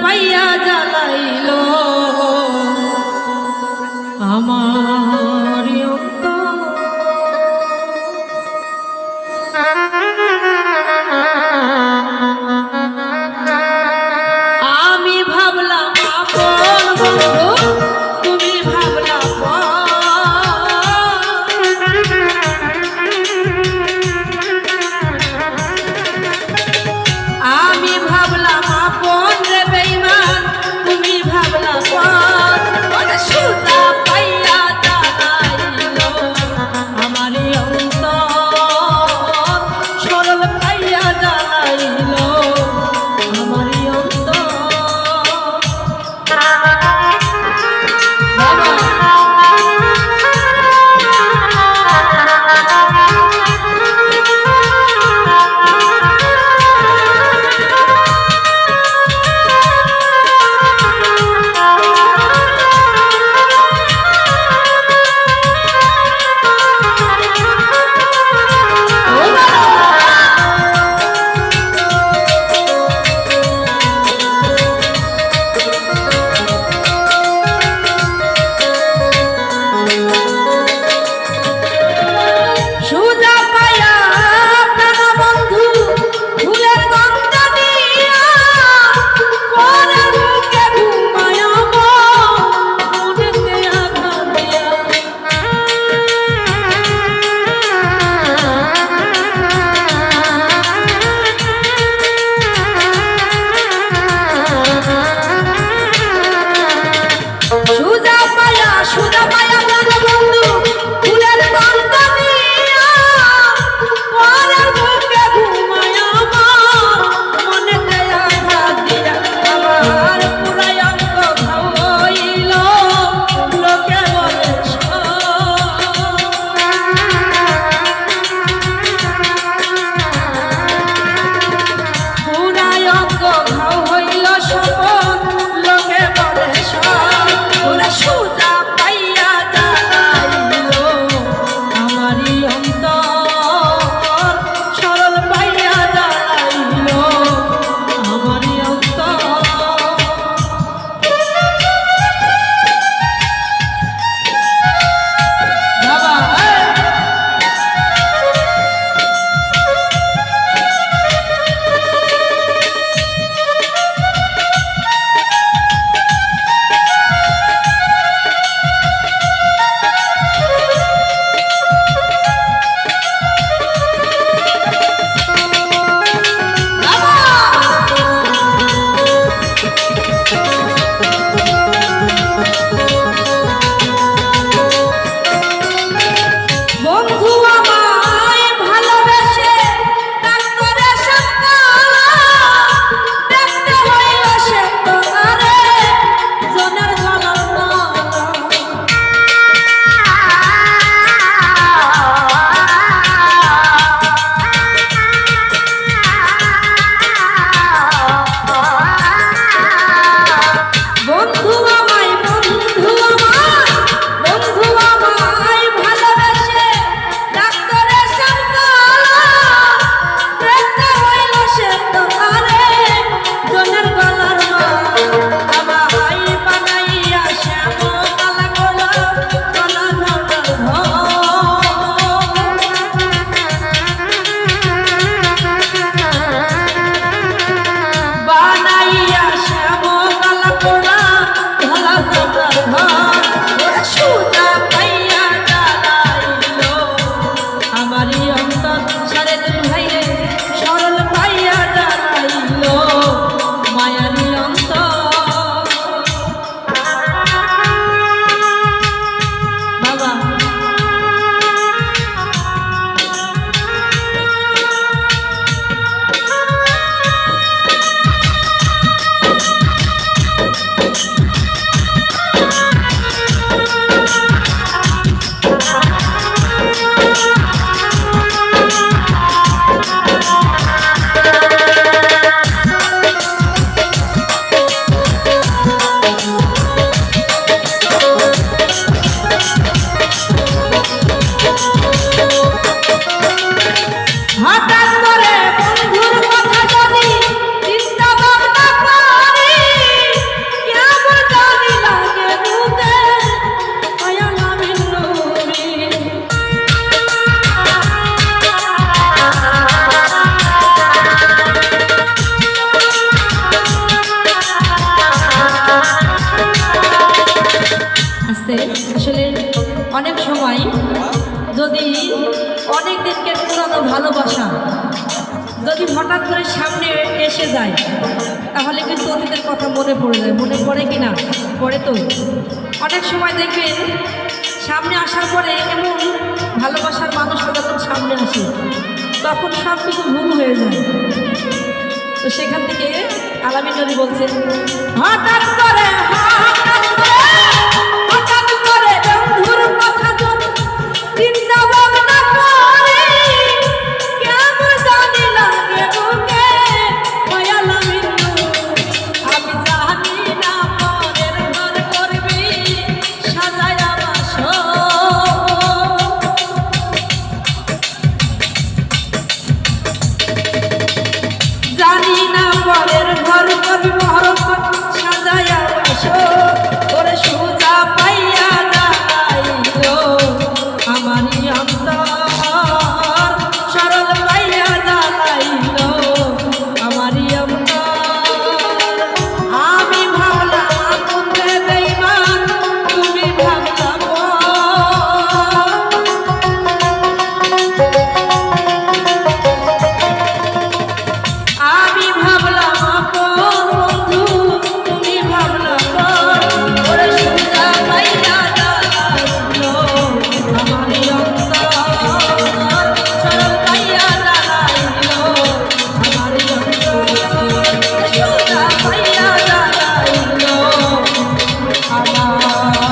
পাইয়া জ্বালাইলো আমার অন্তর। আমি ভাবলাম আপন বন্ধু, তুমি ভাবলা পর। আমি ভাবলাম আপন রে বেঈমান, অনেক সময় যদি অনেক দিনকে পুরানো ভালোবাসা যদি হঠাৎ করে সামনে এসে যায় তাহলে কিন্তু অতীতের কথা মনে পড়ে যায়। মনে পড়ে কি না? পড়ে তো। অনেক সময় দেখবেন সামনে আসার পরে এমন ভালোবাসার মানুষরা যখন সামনে আসে তখন সব কিছু ভুল হয়ে যায়। তো সেখান থেকে আলামিন নবী বলছেন, হঠাৎ করে বন্ধুর কথা যদি চিন্তা ভাবনা করি, কেমন জানি লাগে বুকে, ওই আলামিন নবী, আমি জানি না পরের ঘর করবি সাজায়া বাসর। জানি না পরের ঘর করবি মহরম সাজায়া বাসর, ওরে সুজা পাইয়া জ্বালাইলো আমারই অন্তর, সরল পাইয়া জ্বালাইলো আমারই অন্তর। আমি ভাবলাম আপন রে বেঈমান, তুমি ভাবলা পর। আমি ভাবলাম আপন বন্ধু, তুমি ভাবলা পর, ওরে সুজা পাইয়া জ্বালাইলো আমারই অন্তর, সরল পাইয়া জ্বালাইলো আমারই অন্তর, সুজা পাইয়া জ্বালাইলো আমার